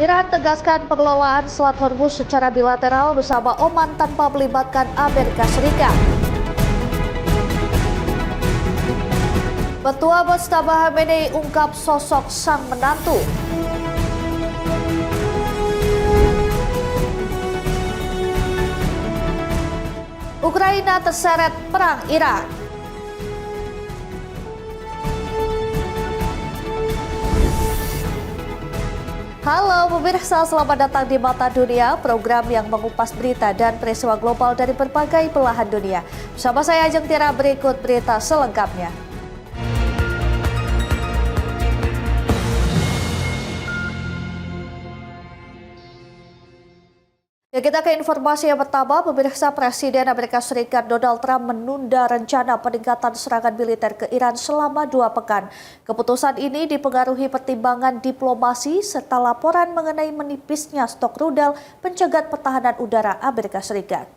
Iran tegaskan pengelolaan Selat Hormuz secara bilateral bersama Oman tanpa melibatkan Amerika Serikat. Petua Mojtaba Khamenei ungkap sosok sang menantu. Ukraina terseret perang Iran. Halo pemirsa, selamat datang di Mata Dunia, program yang mengupas berita dan peristiwa global dari berbagai belahan dunia. Bersama saya Ajeng Tira, berikut berita selengkapnya. Ya, kita ke informasi yang pertama. Pemirsa, Presiden Amerika Serikat Donald Trump menunda rencana peningkatan serangan militer ke Iran selama 2 pekan. Keputusan ini dipengaruhi pertimbangan diplomasi serta laporan mengenai menipisnya stok rudal pencegat pertahanan udara Amerika Serikat.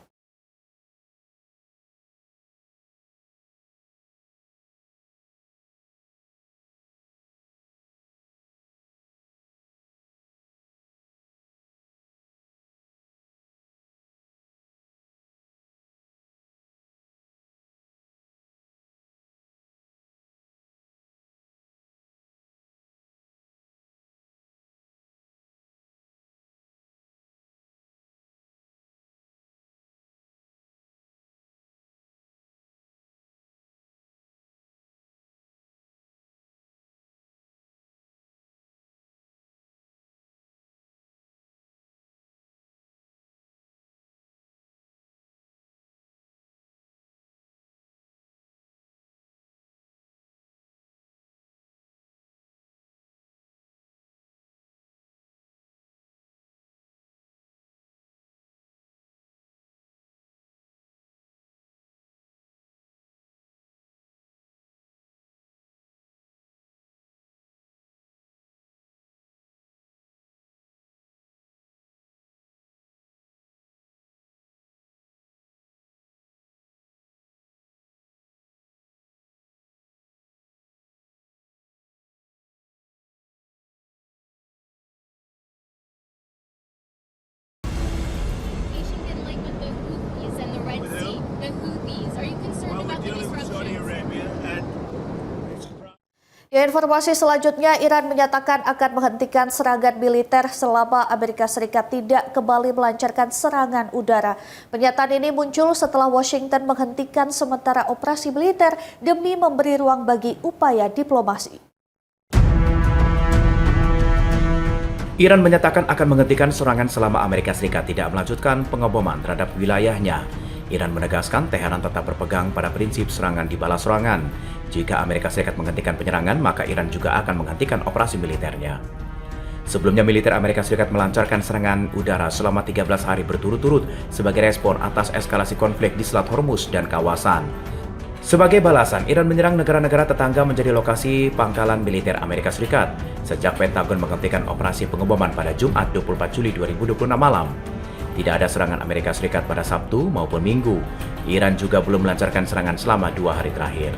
Ya, informasi selanjutnya, Iran menyatakan akan menghentikan serangan militer selama Amerika Serikat tidak kembali melancarkan serangan udara. Pernyataan ini muncul setelah Washington menghentikan sementara operasi militer demi memberi ruang bagi upaya diplomasi. Iran menyatakan akan menghentikan serangan selama Amerika Serikat tidak melanjutkan pengeboman terhadap wilayahnya. Iran menegaskan Teheran tetap berpegang pada prinsip serangan dibalas serangan. Jika Amerika Serikat menghentikan penyerangan, maka Iran juga akan menghentikan operasi militernya. Sebelumnya, militer Amerika Serikat melancarkan serangan udara selama 13 hari berturut-turut sebagai respon atas eskalasi konflik di Selat Hormuz dan kawasan. Sebagai balasan, Iran menyerang negara-negara tetangga menjadi lokasi pangkalan militer Amerika Serikat sejak Pentagon menghentikan operasi pengeboman pada Jumat 24 Juli 2026 malam. Tidak ada serangan Amerika Serikat pada Sabtu maupun Minggu. Iran juga belum melancarkan serangan selama 2 hari terakhir.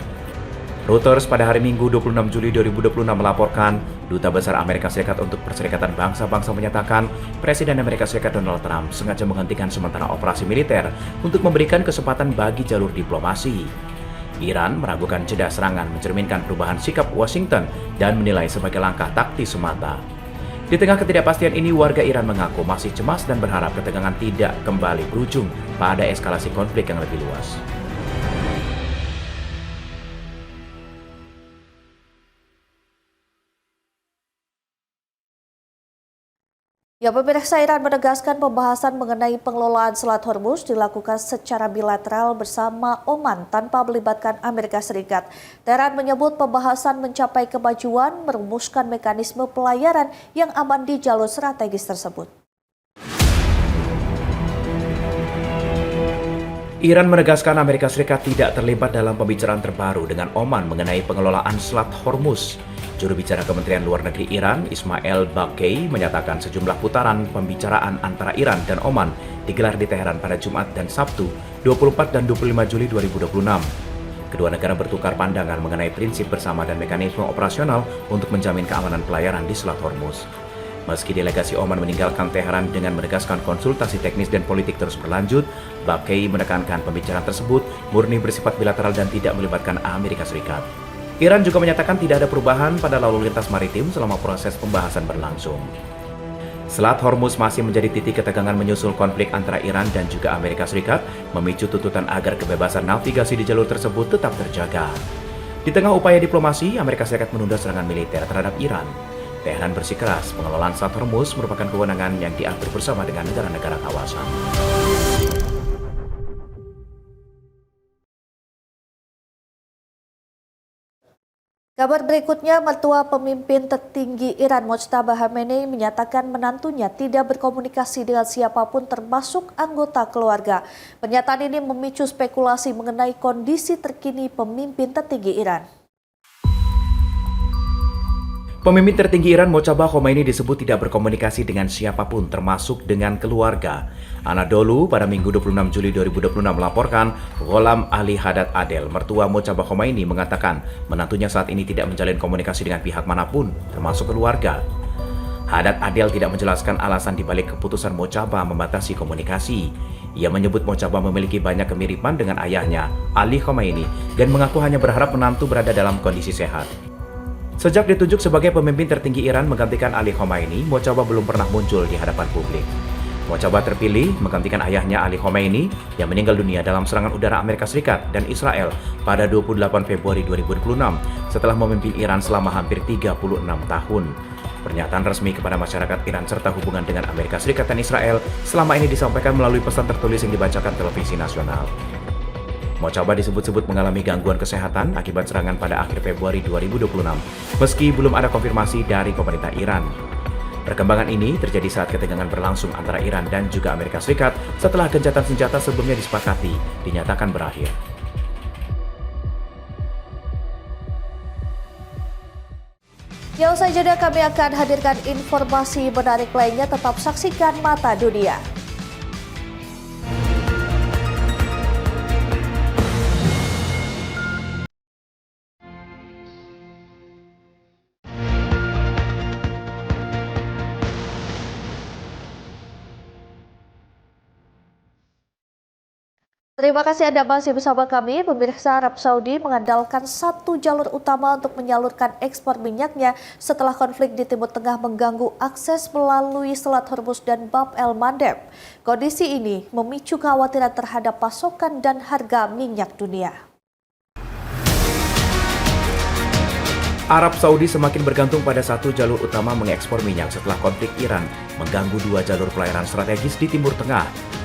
Reuters pada hari Minggu 26 Juli 2026 melaporkan, Duta Besar Amerika Serikat untuk Perserikatan Bangsa-Bangsa menyatakan Presiden Amerika Serikat Donald Trump sengaja menghentikan sementara operasi militer untuk memberikan kesempatan bagi jalur diplomasi. Iran meragukan jeda serangan mencerminkan perubahan sikap Washington dan menilai sebagai langkah taktis semata. Di tengah ketidakpastian ini, warga Iran mengaku masih cemas dan berharap ketegangan tidak kembali berujung pada eskalasi konflik yang lebih luas. Ya, pemirsa, Iran menegaskan pembahasan mengenai pengelolaan Selat Hormuz dilakukan secara bilateral bersama Oman tanpa melibatkan Amerika Serikat. Teheran menyebut pembahasan mencapai kemajuan merumuskan mekanisme pelayaran yang aman di jalur strategis tersebut. Iran menegaskan Amerika Serikat tidak terlibat dalam pembicaraan terbaru dengan Oman mengenai pengelolaan Selat Hormuz. Juru bicara Kementerian Luar Negeri Iran, Ismail Baqai, menyatakan sejumlah putaran pembicaraan antara Iran dan Oman digelar di Teheran pada Jumat dan Sabtu, 24 dan 25 Juli 2026. Kedua negara bertukar pandangan mengenai prinsip bersama dan mekanisme operasional untuk menjamin keamanan pelayaran di Selat Hormuz. Meski delegasi Oman meninggalkan Teheran dengan menegaskan konsultasi teknis dan politik terus berlanjut, Babkei menekankan pembicaraan tersebut murni bersifat bilateral dan tidak melibatkan Amerika Serikat. Iran juga menyatakan tidak ada perubahan pada lalu lintas maritim selama proses pembahasan berlangsung. Selat Hormuz masih menjadi titik ketegangan menyusul konflik antara Iran dan juga Amerika Serikat, memicu tuntutan agar kebebasan navigasi di jalur tersebut tetap terjaga. Di tengah upaya diplomasi, Amerika Serikat menunda serangan militer terhadap Iran. Teheran bersikeras pengelolaan Selat Hormuz merupakan kewenangan yang diatur bersama dengan negara-negara kawasan. Kabar berikutnya, mertua pemimpin tertinggi Iran Mojtaba Khamenei menyatakan menantunya tidak berkomunikasi dengan siapapun termasuk anggota keluarga. Pernyataan ini memicu spekulasi mengenai kondisi terkini pemimpin tertinggi Iran. Pemimpin tertinggi Iran Mojtaba Khomeini disebut tidak berkomunikasi dengan siapapun termasuk dengan keluarga. Anadolu pada Minggu 26 Juli 2026 melaporkan Gholam Ali Haddad Adel, mertua Mojtaba Khomeini, mengatakan menantunya saat ini tidak menjalin komunikasi dengan pihak manapun termasuk keluarga. Haddad Adel tidak menjelaskan alasan dibalik keputusan Mojtaba membatasi komunikasi. Ia menyebut Mojtaba memiliki banyak kemiripan dengan ayahnya, Ali Khomeini, dan mengaku hanya berharap menantu berada dalam kondisi sehat. Sejak ditunjuk sebagai pemimpin tertinggi Iran menggantikan Ali Khomeini, Mojtaba belum pernah muncul di hadapan publik. Mojtaba terpilih menggantikan ayahnya Ali Khomeini yang meninggal dunia dalam serangan udara Amerika Serikat dan Israel pada 28 Februari 2026 setelah memimpin Iran selama hampir 36 tahun. Pernyataan resmi kepada masyarakat Iran serta hubungan dengan Amerika Serikat dan Israel selama ini disampaikan melalui pesan tertulis yang dibacakan televisi nasional. Mojtaba disebut-sebut mengalami gangguan kesehatan akibat serangan pada akhir Februari 2026, meski belum ada konfirmasi dari pemerintah Iran. Perkembangan ini terjadi saat ketegangan berlangsung antara Iran dan juga Amerika Serikat setelah gencatan senjata sebelumnya disepakati dinyatakan berakhir. Ya, usai jeda kami akan hadirkan informasi menarik lainnya, tetap saksikan Mata Dunia. Terima kasih Anda masih bersama kami. Pemirsa, Arab Saudi mengandalkan satu jalur utama untuk menyalurkan ekspor minyaknya setelah konflik di Timur Tengah mengganggu akses melalui Selat Hormuz dan Bab el-Mandeb. Kondisi ini memicu kekhawatiran terhadap pasokan dan harga minyak dunia. Arab Saudi semakin bergantung pada satu jalur utama mengekspor minyak setelah konflik Iran mengganggu dua jalur pelayaran strategis di Timur Tengah.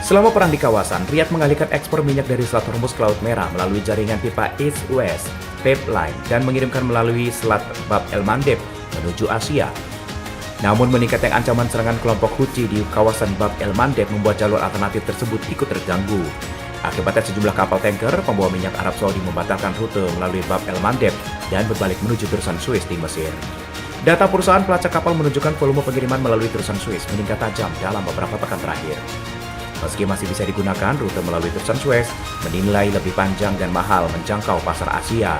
Selama perang di kawasan, Riyadh mengalihkan ekspor minyak dari Selat Hormuz ke Laut Merah melalui jaringan pipa East-West Pipeline dan mengirimkan melalui Selat Bab el-Mandeb menuju Asia. Namun meningkatnya ancaman serangan kelompok Houthi di kawasan Bab el-Mandeb membuat jalur alternatif tersebut ikut terganggu. Akibatnya sejumlah kapal tanker pembawa minyak Arab Saudi membatalkan rute melalui Bab el-Mandeb dan berbalik menuju terusan Suez di Mesir. Data perusahaan pelacak kapal menunjukkan volume pengiriman melalui terusan Suez meningkat tajam dalam beberapa pekan terakhir. Meski masih bisa digunakan, rute melalui terusan Suez dinilai lebih panjang dan mahal menjangkau pasar Asia.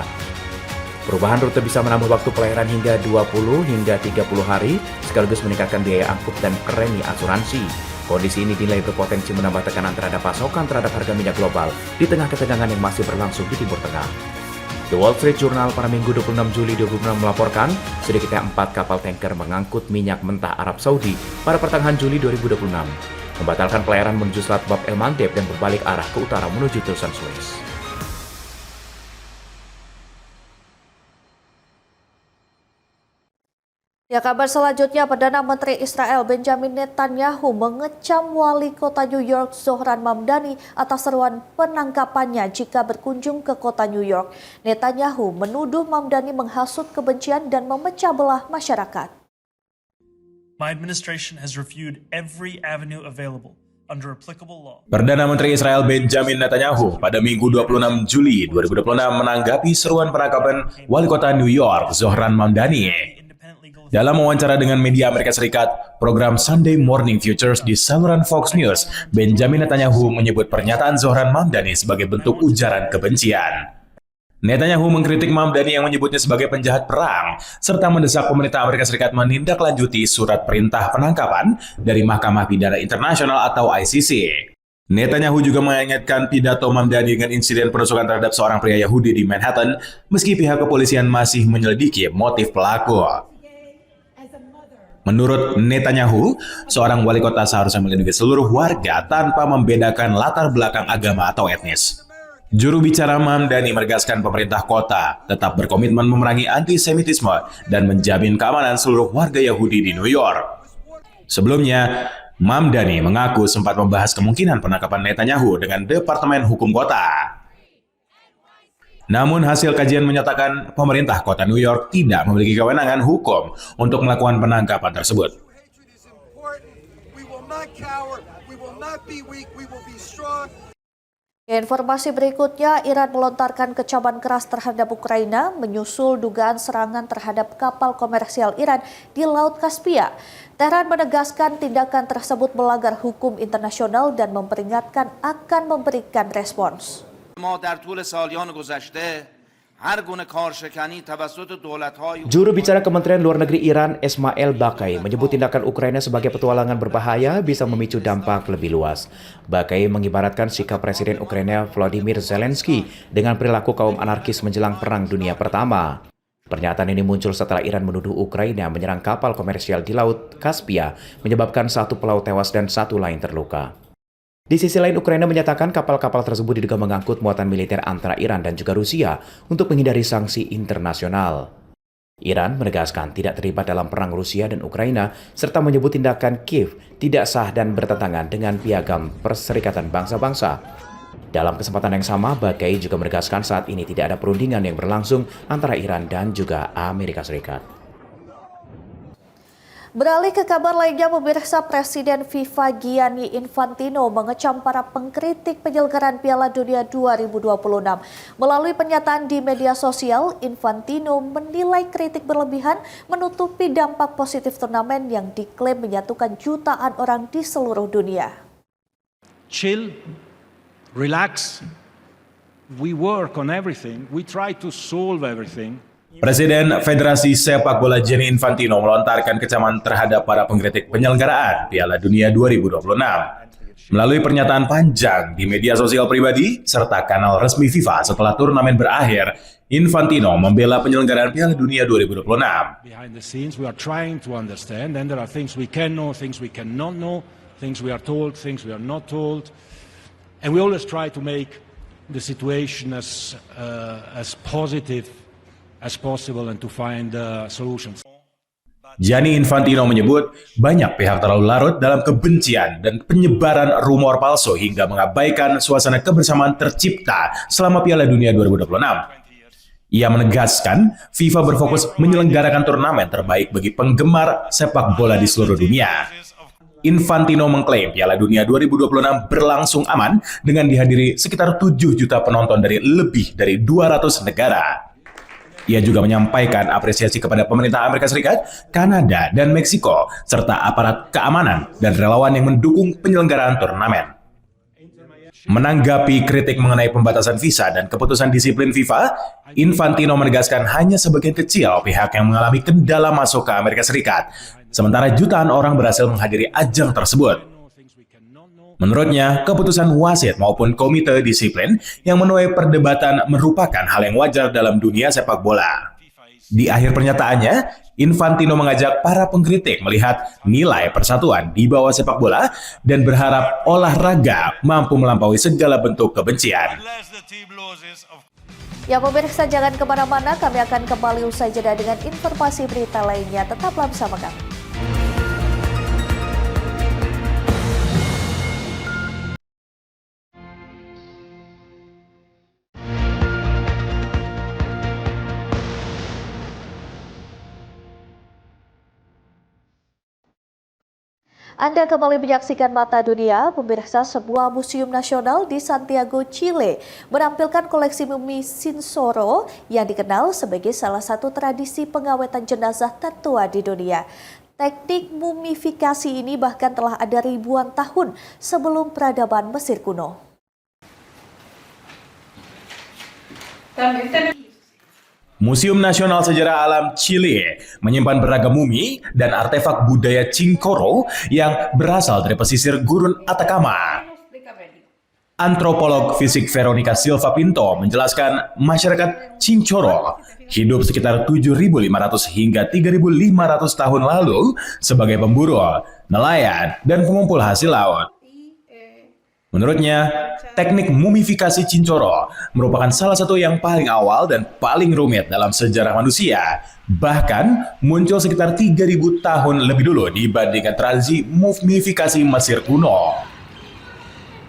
Perubahan rute bisa menambah waktu pelayaran hingga 20 hingga 30 hari, sekaligus meningkatkan biaya angkut dan premi asuransi. Kondisi ini dinilai berpotensi menambah tekanan terhadap pasokan terhadap harga minyak global di tengah ketegangan yang masih berlangsung di Timur Tengah. The Wall Street Journal pada Minggu 26 Juli 2026 melaporkan sedikitnya 4 kapal tanker mengangkut minyak mentah Arab Saudi pada pertengahan Juli 2026. Membatalkan pelayaran menuju Selat Bab el-Mandeb dan berbalik arah ke utara menuju terusan Suez. Ya, kabar selanjutnya, Perdana Menteri Israel Benjamin Netanyahu mengecam wali kota New York Zohran Mamdani atas seruan penangkapannya jika berkunjung ke kota New York. Netanyahu menuduh Mamdani menghasut kebencian dan memecah belah masyarakat. My administration has reviewed every avenue available under applicable law. Perdana Menteri Israel Benjamin Netanyahu pada Minggu 26 Juli 2026 menanggapi seruan penangkapan wali kota New York Zohran Mamdani. Dalam wawancara dengan media Amerika Serikat, program Sunday Morning Futures di saluran Fox News, Benjamin Netanyahu menyebut pernyataan Zohran Mamdani sebagai bentuk ujaran kebencian. Netanyahu mengkritik Mamdani yang menyebutnya sebagai penjahat perang, serta mendesak pemerintah Amerika Serikat menindaklanjuti surat perintah penangkapan dari Mahkamah Pidana Internasional atau ICC. Netanyahu juga mengingatkan pidato Mamdani dengan insiden penusukan terhadap seorang pria Yahudi di Manhattan, meski pihak kepolisian masih menyelidiki motif pelaku. Menurut Netanyahu, seorang wali kota seharusnya melindungi seluruh warga tanpa membedakan latar belakang agama atau etnis. Juru bicara Mamdani menegaskan pemerintah kota tetap berkomitmen memerangi antisemitisme dan menjamin keamanan seluruh warga Yahudi di New York. Sebelumnya, Mamdani mengaku sempat membahas kemungkinan penangkapan Netanyahu dengan Departemen Hukum Kota. Namun hasil kajian menyatakan pemerintah kota New York tidak memiliki kewenangan hukum untuk melakukan penangkapan tersebut. Informasi berikutnya, Iran melontarkan kecaman keras terhadap Ukraina menyusul dugaan serangan terhadap kapal komersial Iran di Laut Kaspia. Tehran menegaskan tindakan tersebut melanggar hukum internasional dan memperingatkan akan memberikan respons. Juru bicara Kementerian Luar Negeri Iran, Esmail Bakai, menyebut tindakan Ukraina sebagai petualangan berbahaya bisa memicu dampak lebih luas. Bakai mengibaratkan sikap Presiden Ukraina Volodymyr Zelensky dengan perilaku kaum anarkis menjelang Perang Dunia Pertama. Pernyataan ini muncul setelah Iran menuduh Ukraina menyerang kapal komersial di Laut Kaspia, menyebabkan satu pelaut tewas dan satu lain terluka. Di sisi lain, Ukraina menyatakan kapal-kapal tersebut diduga mengangkut muatan militer antara Iran dan juga Rusia untuk menghindari sanksi internasional. Iran menegaskan tidak terlibat dalam perang Rusia dan Ukraina, serta menyebut tindakan Kiev tidak sah dan bertentangan dengan piagam Perserikatan Bangsa-Bangsa. Dalam kesempatan yang sama, Bakai juga menegaskan saat ini tidak ada perundingan yang berlangsung antara Iran dan juga Amerika Serikat. Beralih ke kabar lainnya, pemirsa, Presiden FIFA Gianni Infantino mengecam para pengkritik penyelenggaraan Piala Dunia 2026. Melalui pernyataan di media sosial, Infantino menilai kritik berlebihan menutupi dampak positif turnamen yang diklaim menyatukan jutaan orang di seluruh dunia. Chill, relax, we work on everything, we try to solve everything. Presiden Federasi Sepak Bola Gianni Infantino melontarkan kecaman terhadap para pengkritik penyelenggaraan Piala Dunia 2026. Melalui pernyataan panjang di media sosial pribadi serta kanal resmi FIFA setelah turnamen berakhir, Infantino membela penyelenggaraan Piala Dunia 2026. Behind the scenes, we are trying to understand, and there are things we can know, things we cannot know, things we are told, things we are not told, and we always try to make the situation as positive as possible and to find solutions. Gianni Infantino menyebut banyak pihak terlalu larut dalam kebencian dan penyebaran rumor palsu hingga mengabaikan suasana kebersamaan tercipta selama Piala Dunia 2026. Ia menegaskan FIFA berfokus menyelenggarakan turnamen terbaik bagi penggemar sepak bola di seluruh dunia. Infantino mengklaim Piala Dunia 2026 berlangsung aman dengan dihadiri sekitar 7 juta penonton dari lebih dari 200 negara. Ia juga menyampaikan apresiasi kepada pemerintah Amerika Serikat, Kanada, dan Meksiko, serta aparat keamanan dan relawan yang mendukung penyelenggaraan turnamen. Menanggapi kritik mengenai pembatasan visa dan keputusan disiplin FIFA, Infantino menegaskan hanya sebagian kecil pihak yang mengalami kendala masuk ke Amerika Serikat, sementara jutaan orang berhasil menghadiri ajang tersebut. Menurutnya, keputusan wasit maupun komite disiplin yang menuai perdebatan merupakan hal yang wajar dalam dunia sepak bola. Di akhir pernyataannya, Infantino mengajak para pengkritik melihat nilai persatuan di bawah sepak bola dan berharap olahraga mampu melampaui segala bentuk kebencian. Ya pemirsa, jangan kemana-mana, kami akan kembali usai jeda dengan informasi berita lainnya. Tetaplah bersama kami. Anda kembali menyaksikan Mata Dunia, pemirsa. Sebuah museum nasional di Santiago, Chile menampilkan koleksi mumi Sinsoro yang dikenal sebagai salah satu tradisi pengawetan jenazah tertua di dunia. Teknik mumifikasi ini bahkan telah ada ribuan tahun sebelum peradaban Mesir kuno. Museum Nasional Sejarah Alam Chile menyimpan beragam mumi dan artefak budaya Chinchorro yang berasal dari pesisir gurun Atacama. Antropolog fisik Veronica Silva Pinto menjelaskan masyarakat Chinchorro hidup sekitar 7.500 hingga 3.500 tahun lalu sebagai pemburu, nelayan, dan pengumpul hasil laut. Menurutnya, teknik mumifikasi Chinchorro merupakan salah satu yang paling awal dan paling rumit dalam sejarah manusia. Bahkan muncul sekitar 3.000 tahun lebih dulu dibandingkan tradisi mumifikasi Mesir kuno.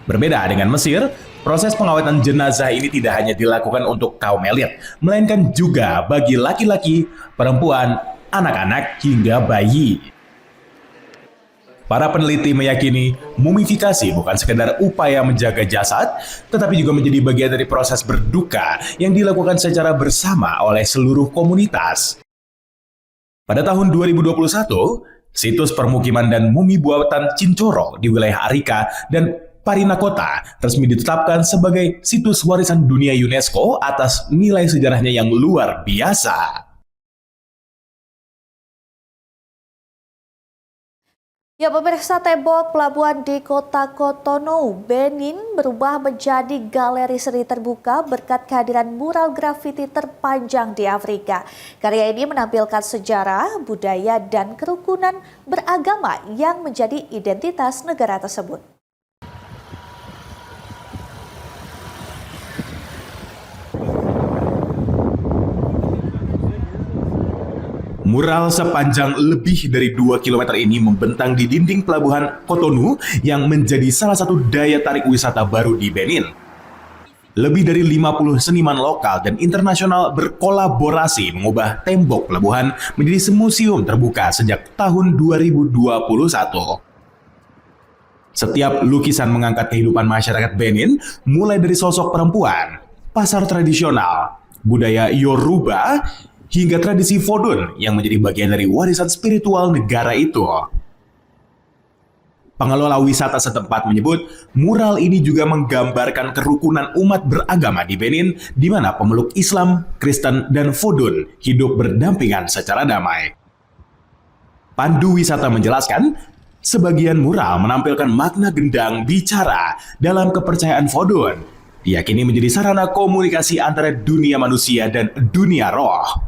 Berbeda dengan Mesir, proses pengawetan jenazah ini tidak hanya dilakukan untuk kaum elit, melainkan juga bagi laki-laki, perempuan, anak-anak, hingga bayi. Para peneliti meyakini mumifikasi bukan sekedar upaya menjaga jasad, tetapi juga menjadi bagian dari proses berduka yang dilakukan secara bersama oleh seluruh komunitas. Pada tahun 2021, situs permukiman dan mumi buatan Chinchorro di wilayah Arica dan Parinacota resmi ditetapkan sebagai situs warisan dunia UNESCO atas nilai sejarahnya yang luar biasa. Ya, pemirsa, tembok pelabuhan di kota Cotonou, Benin berubah menjadi galeri seni terbuka berkat kehadiran mural grafiti terpanjang di Afrika. Karya ini menampilkan sejarah, budaya, dan kerukunan beragama yang menjadi identitas negara tersebut. Mural sepanjang lebih dari 2 km ini membentang di dinding pelabuhan Cotonou yang menjadi salah satu daya tarik wisata baru di Benin. Lebih dari 50 seniman lokal dan internasional berkolaborasi mengubah tembok pelabuhan menjadi museum terbuka sejak tahun 2021. Setiap lukisan mengangkat kehidupan masyarakat Benin, mulai dari sosok perempuan, pasar tradisional, budaya Yoruba, hingga tradisi Vodun yang menjadi bagian dari warisan spiritual negara itu. Pengelola wisata setempat menyebut mural ini juga menggambarkan kerukunan umat beragama di Benin, di mana pemeluk Islam, Kristen, dan Vodun hidup berdampingan secara damai. Pandu wisata menjelaskan, sebagian mural menampilkan makna gendang bicara dalam kepercayaan Vodun, diyakini menjadi sarana komunikasi antara dunia manusia dan dunia roh.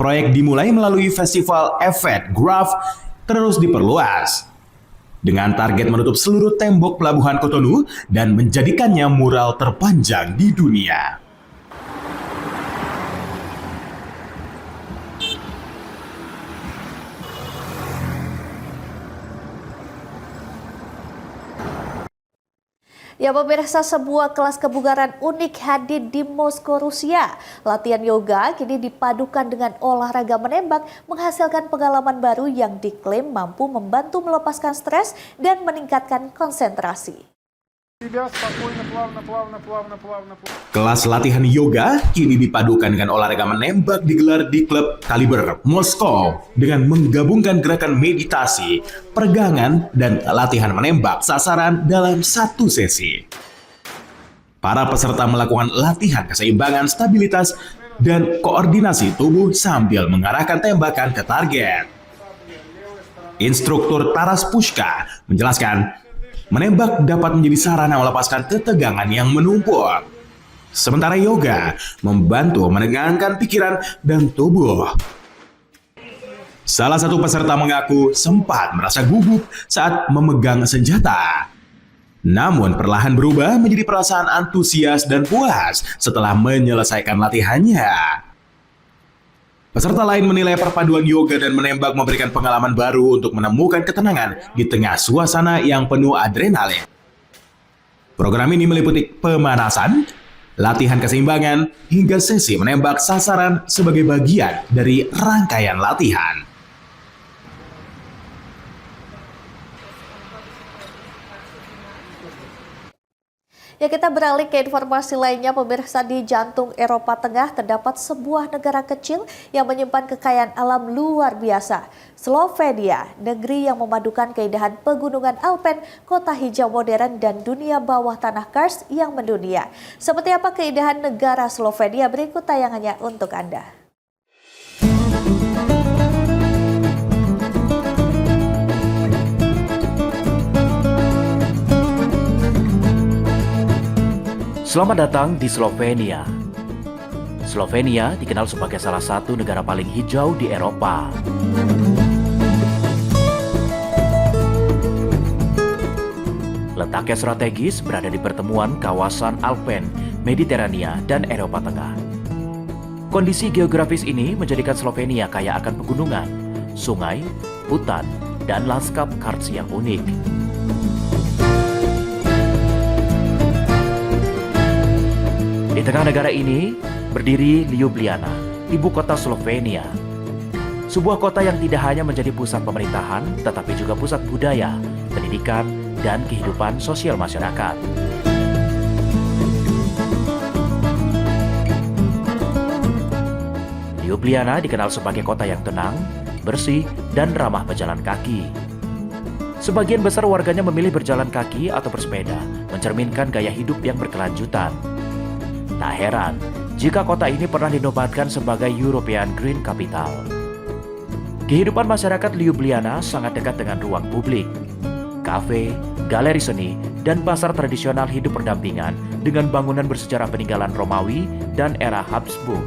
Proyek dimulai melalui festival Efet Graph terus diperluas dengan target menutup seluruh tembok pelabuhan Cotonou dan menjadikannya mural terpanjang di dunia. Ya, pemirsa, sebuah kelas kebugaran unik hadir di Moskow, Rusia. Latihan yoga kini dipadukan dengan olahraga menembak, menghasilkan pengalaman baru yang diklaim mampu membantu melepaskan stres dan meningkatkan konsentrasi. Kelas latihan yoga kini dipadukan dengan olahraga menembak digelar di klub Kaliber Moskow dengan menggabungkan gerakan meditasi, peregangan, dan latihan menembak sasaran dalam satu sesi. Para peserta melakukan latihan keseimbangan, stabilitas, dan koordinasi tubuh sambil mengarahkan tembakan ke target. Instruktur Taras Pushka menjelaskan, menembak dapat menjadi sarana melepaskan ketegangan yang menumpuk. Sementara yoga membantu menegangkan pikiran dan tubuh. Salah satu peserta mengaku sempat merasa gugup saat memegang senjata. Namun perlahan berubah menjadi perasaan antusias dan puas setelah menyelesaikan latihannya. Peserta lain menilai perpaduan yoga dan menembak memberikan pengalaman baru untuk menemukan ketenangan di tengah suasana yang penuh adrenalin. Program ini meliputi pemanasan, latihan keseimbangan, hingga sesi menembak sasaran sebagai bagian dari rangkaian latihan. Ya, kita beralih ke informasi lainnya, pemirsa. Di jantung Eropa Tengah terdapat sebuah negara kecil yang menyimpan kekayaan alam luar biasa. Slovenia, negeri yang memadukan keindahan pegunungan Alpen, kota hijau modern, dan dunia bawah tanah karst yang mendunia. Seperti apa keindahan negara Slovenia? Berikut tayangannya untuk Anda. Selamat datang di Slovenia. Slovenia dikenal sebagai salah satu negara paling hijau di Eropa. Letaknya strategis berada di pertemuan kawasan Alpen, Mediterania, dan Eropa Tengah. Kondisi geografis ini menjadikan Slovenia kaya akan pegunungan, sungai, hutan, dan lanskap karst yang unik. Di tengah negara ini berdiri Ljubljana, ibu kota Slovenia. Sebuah kota yang tidak hanya menjadi pusat pemerintahan, tetapi juga pusat budaya, pendidikan, dan kehidupan sosial masyarakat. Ljubljana dikenal sebagai kota yang tenang, bersih, dan ramah pejalan kaki. Sebagian besar warganya memilih berjalan kaki atau bersepeda, mencerminkan gaya hidup yang berkelanjutan. Tak heran jika kota ini pernah dinobatkan sebagai European Green Capital. Kehidupan masyarakat Ljubljana sangat dekat dengan ruang publik. Kafe, galeri seni, dan pasar tradisional hidup berdampingan dengan bangunan bersejarah peninggalan Romawi dan era Habsburg.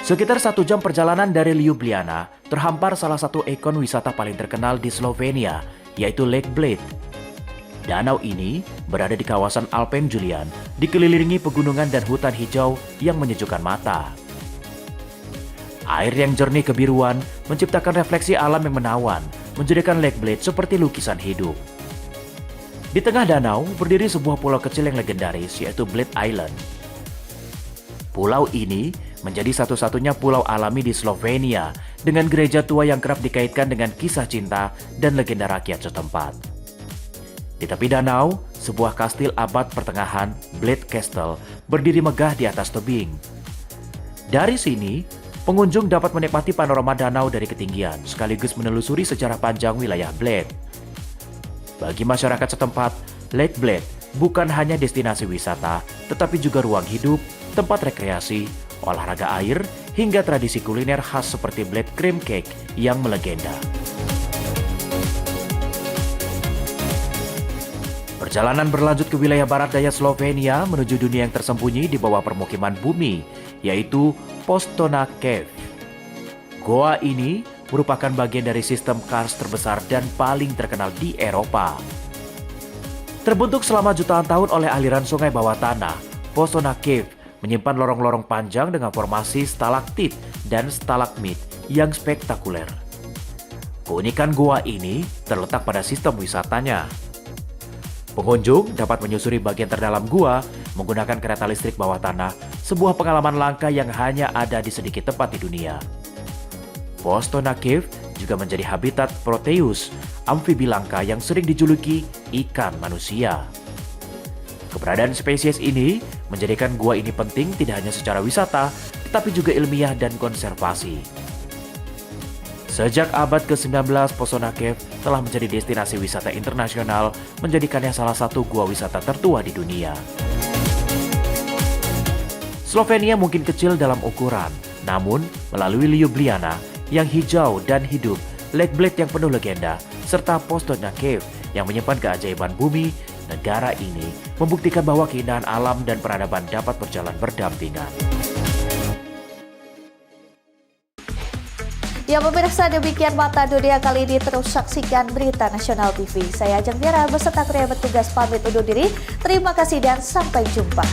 Sekitar 1 jam perjalanan dari Ljubljana, terhampar salah satu ikon wisata paling terkenal di Slovenia, yaitu Lake Bled. Danau ini berada di kawasan Alpen Julian, dikelilingi pegunungan dan hutan hijau yang menyejukkan mata. Air yang jernih kebiruan menciptakan refleksi alam yang menawan, menjadikan Lake Bled seperti lukisan hidup. Di tengah danau berdiri sebuah pulau kecil yang legendaris, yaitu Bled Island. Pulau ini menjadi satu-satunya pulau alami di Slovenia dengan gereja tua yang kerap dikaitkan dengan kisah cinta dan legenda rakyat setempat. Di tepi danau, sebuah kastil abad pertengahan, Bled Castle, berdiri megah di atas tebing. Dari sini, pengunjung dapat menikmati panorama danau dari ketinggian, sekaligus menelusuri sejarah panjang wilayah Bled. Bagi masyarakat setempat, Lake Bled bukan hanya destinasi wisata, tetapi juga ruang hidup, tempat rekreasi, olahraga air, hingga tradisi kuliner khas seperti Bled Cream Cake yang melegenda. Perjalanan berlanjut ke wilayah barat daya Slovenia menuju dunia yang tersembunyi di bawah permukiman bumi, yaitu Postona Cave. Goa ini merupakan bagian dari sistem karst terbesar dan paling terkenal di Eropa. Terbentuk selama jutaan tahun oleh aliran sungai bawah tanah, Postona Cave menyimpan lorong-lorong panjang dengan formasi stalaktit dan stalagmit yang spektakuler. Keunikan gua ini terletak pada sistem wisatanya. Pengunjung dapat menyusuri bagian terdalam gua menggunakan kereta listrik bawah tanah, sebuah pengalaman langka yang hanya ada di sedikit tempat di dunia. Postona Cave juga menjadi habitat Proteus, amfibi langka yang sering dijuluki ikan manusia. Keberadaan spesies ini menjadikan gua ini penting tidak hanya secara wisata, tetapi juga ilmiah dan konservasi. Sejak abad ke-19, Postona Cave telah menjadi destinasi wisata internasional, menjadikannya salah satu gua wisata tertua di dunia. Slovenia mungkin kecil dalam ukuran, namun melalui Ljubljana yang hijau dan hidup, Lake Bled yang penuh legenda, serta Postona Cave yang menyimpan keajaiban bumi, negara ini membuktikan bahwa keindahan alam dan peradaban dapat berjalan berdampingan. Ya pemirsa, demikian Mata Dunia kali ini. Terus saksikan Berita Nasional TV. Saya Ajeng Tiara beserta kru yang bertugas pamit undur diri. Terima kasih dan sampai jumpa.